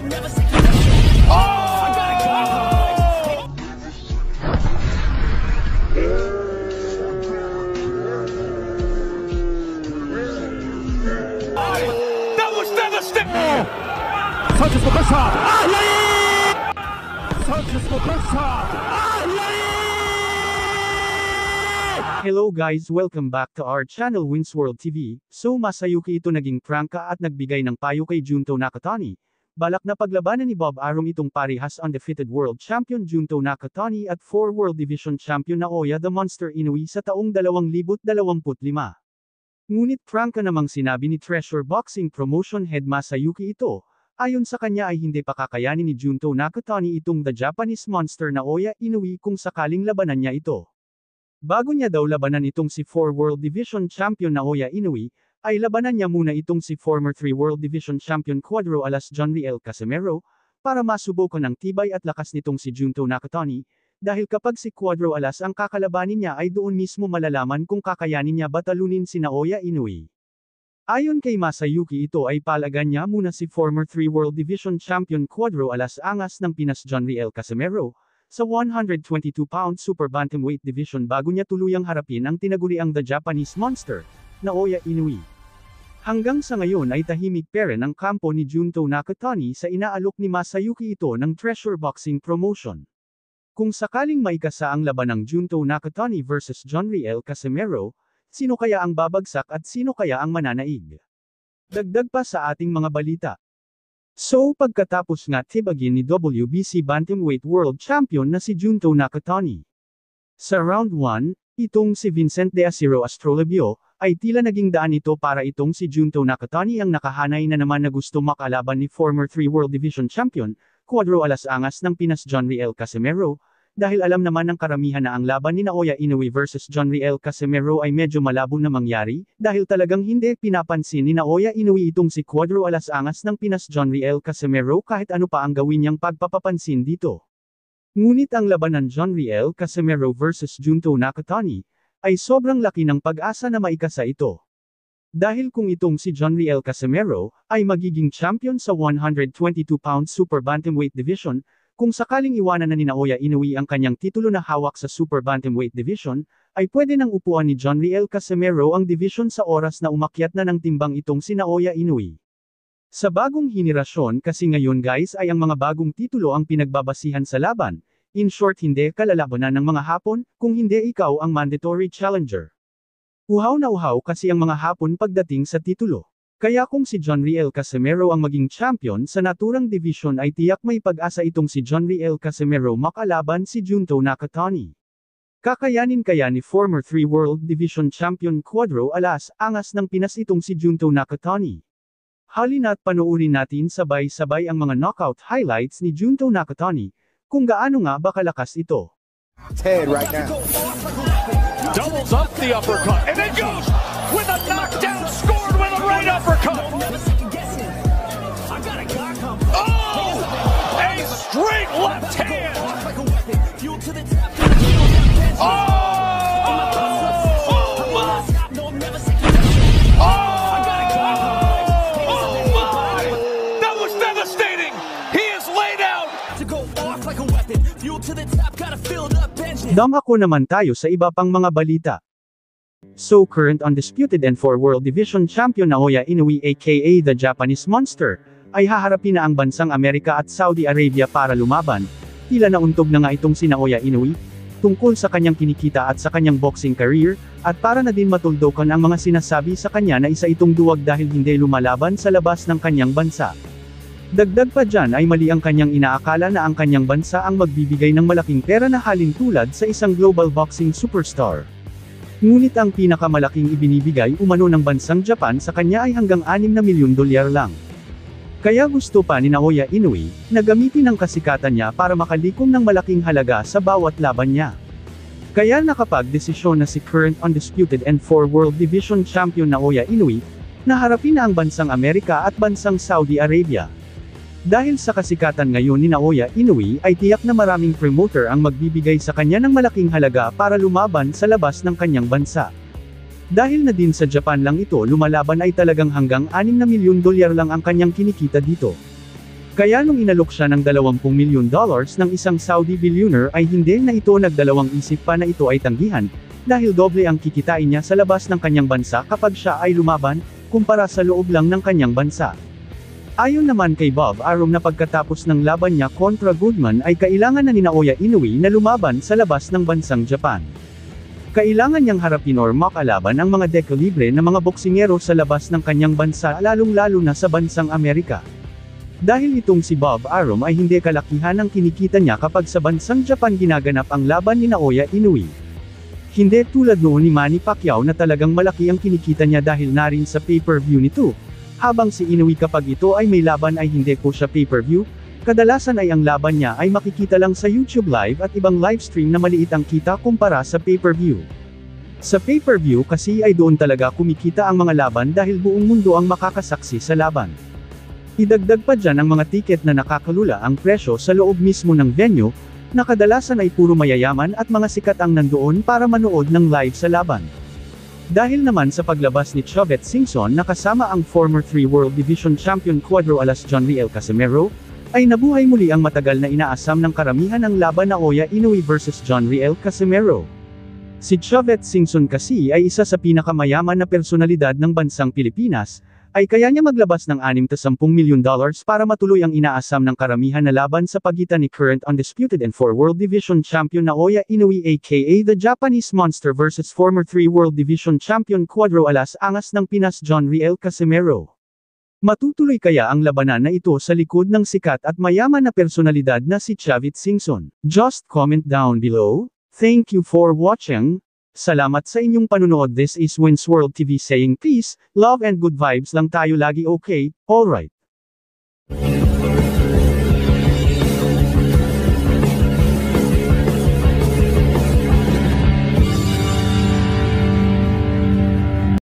That was devastating! Sanchez Mocosa! Sanchez Mocosa! Hello guys, welcome back to our channel Winsworld TV. So Masayuki ito naging prangka at nagbigay ng payo kay Junto Nakatani. Balak na paglabanan ni Bob Arum itong parehas undefeated world champion Junto Nakatani at 4 world division champion Naoya the Monster Inoue sa taong 2025. Ngunit prangka namang sinabi ni Treasure Boxing Promotion head Masayuki ito. Ayon sa kanya ay hindi pa kakayanin ni Junto Nakatani itong the Japanese Monster Naoya Inoue kung sakaling labanan niya ito. Bago niya daw labanan itong si 4 World Division Champion Naoya Inoue, ay labanan niya muna itong si former 3 World Division Champion Cuadro Alas Jonriel Casimero, para masubukan ang tibay at lakas nitong si Junto Nakatani, dahil kapag si Cuadro Alas ang kakalabanin niya ay doon mismo malalaman kung kakayanin niya ba talunin si Naoya Inoue. Ayon kay Masayuki ito ay palagan niya muna si former 3 World Division Champion Cuadro Alas angas ng Pinas Jonriel Casimero, sa 122-pound Super Bantamweight Division bago niya tuluyang harapin ang tinaguriang The Japanese Monster, Naoya Inoue. Hanggang sa ngayon ay tahimik pa rin ang kampo ni Junto Nakatani sa inaalok ni Masayuki ito ng Treasure Boxing Promotion. Kung sakaling maikasa ang laban ng Junto Nakatani vs Jonriel Casimero, sino kaya ang babagsak at sino kaya ang mananaig? Dagdag pa sa ating mga balita. So pagkatapos nga tibagin ni WBC Bantamweight World Champion na si Junto Nakatani. Sa round 1, itong si Vincent De Acero Astrolabio, ay tila naging daan ito para itong si Junto Nakatani ang nakahanay na naman na gusto makalaban ni former 3 World Division Champion, Cuadro Alas angas ng Pinas Jonriel Casimero, dahil alam naman ng karamihan na ang laban ni Naoya Inoue vs Jonriel Casimero ay medyo malabo na mangyari, dahil talagang hindi pinapansin ni Naoya Inoue itong si Cuadro Alas angas ng Pinas Jonriel Casimero kahit ano pa ang gawin niyang pagpapapansin dito. Ngunit ang laban ng Jonriel Casimero vs Junto Nakatani, ay sobrang laki ng pag-asa na maikasa ito. Dahil kung itong si Jonriel Casimero, ay magiging champion sa 122-pound Super Bantamweight Division, kung sakaling iwanan na ni Naoya Inoue ang kanyang titulo na hawak sa Super Bantamweight Division, ay pwede nang upuan ni Jonriel Casimero ang division sa oras na umakyat na ng timbang itong si Naoya Inoue. Sa bagong henerasyon kasi ngayon guys ay ang mga bagong titulo ang pinagbabasihan sa laban, in short hindi kalalabanan ng mga Hapon, kung hindi ikaw ang mandatory challenger. Uhaw na uhaw kasi ang mga Hapon pagdating sa titulo. Kaya kung si Jonriel Casimero ang maging champion sa naturang division ay tiyak may pag-asa itong si Jonriel Casimero makalaban si Junto Nakatani. Kakayanin kaya ni former 3 World Division Champion Cuadro Alas angas ng Pinas itong si Junto Nakatani. Halina't panoorin natin sabay-sabay ang mga knockout highlights ni Junto Nakatani, kung gaano nga ba kalakas ito. Head right now. Doubles up the uppercut, and then goes with a knockdown, scored with a right uppercut. Oh! A straight left hand! Oh! Damako naman tayo sa iba pang mga balita. So current undisputed and 4 World Division Champion Naoya Inoue aka the Japanese Monster, ay haharapin na ang bansang Amerika at Saudi Arabia para lumaban. Tila nauntog na nga itong si Naoya Inoue, tungkol sa kanyang kinikita at sa kanyang boxing career, at para na din matuldokan ang mga sinasabi sa kanya na isa itong duwag dahil hindi lumalaban sa labas ng kanyang bansa. Dagdag pa dyan ay mali ang kanyang inaakala na ang kanyang bansa ang magbibigay ng malaking pera na halin tulad sa isang global boxing superstar. Ngunit ang pinakamalaking ibinibigay umano ng bansang Japan sa kanya ay hanggang 6 na milyon dolyar lang. Kaya gusto pa ni Naoya Inoue, na gamitin ang kasikatan niya para makalikom ng malaking halaga sa bawat laban niya. Kaya nakapag-desisyon na si current undisputed and 4 World Division Champion Naoya Inoue, na harapin na ang bansang Amerika at bansang Saudi Arabia. Dahil sa kasikatan ngayon ni Naoya Inoue ay tiyak na maraming promoter ang magbibigay sa kanya ng malaking halaga para lumaban sa labas ng kanyang bansa. Dahil na din sa Japan lang ito lumalaban ay talagang hanggang 6 na milyon dolyar lang ang kanyang kinikita dito. Kaya nung inalok siya ng $20 milyon ng isang Saudi billionaire ay hindi na ito nagdalawang isip pa na ito ay tanggihan, dahil doble ang kikitain niya sa labas ng kanyang bansa kapag siya ay lumaban, kumpara sa loob lang ng kanyang bansa. Ayon naman kay Bob Arum na pagkatapos ng laban niya kontra Goodman ay kailangan na ni Naoya Inoue na lumaban sa labas ng bansang Japan. Kailangan niyang harapin or makalaban ang mga dekalibre na mga boksingero sa labas ng kanyang bansa lalong-lalo na sa bansang Amerika. Dahil itong si Bob Arum ay hindi kalakihan ang kinikita niya kapag sa bansang Japan ginaganap ang laban ni Naoya Inoue. Hindi tulad noon ni Manny Pacquiao na talagang malaki ang kinikita niya dahil na rin sa pay-per-view nito. Habang si Inoue kapag ito ay may laban ay hindi po siya pay-per-view, kadalasan ay ang laban niya ay makikita lang sa YouTube Live at ibang livestream na maliit ang kita kumpara sa pay-per-view. Sa pay-per-view kasi ay doon talaga kumikita ang mga laban dahil buong mundo ang makakasaksi sa laban. Idagdag pa dyan ang mga tiket na nakakalula ang presyo sa loob mismo ng venue, na kadalasan ay puro mayayaman at mga sikat ang nandoon para manood ng live sa laban. Dahil naman sa paglabas ni Chavez Singson na kasama ang former 3 World Division Champion Cuadro Alas John Riel Casimero, ay nabuhay muli ang matagal na inaasam ng karamihan ng laban Naoya Inoue versus John Riel Casimero. Si Chavez Singson kasi ay isa sa pinakamayaman na personalidad ng bansang Pilipinas, ay kaya niya maglabas ng $60 milyon para matuloy ang inaasam ng karamihan na laban sa pagitan ni current undisputed and 4 World Division Champion Naoya Inoue aka the Japanese Monster versus former 3 World Division Champion Cuadro Alas Angas ng Pinas John Riel Casimero. Matutuloy kaya ang labanan na ito sa likod ng sikat at mayaman na personalidad na si Chavez Singson? Just comment down below. Thank you for watching. Salamat sa inyong panunood. This is Winsworld TV saying peace, love and good vibes lang tayo lagi, okay? Alright.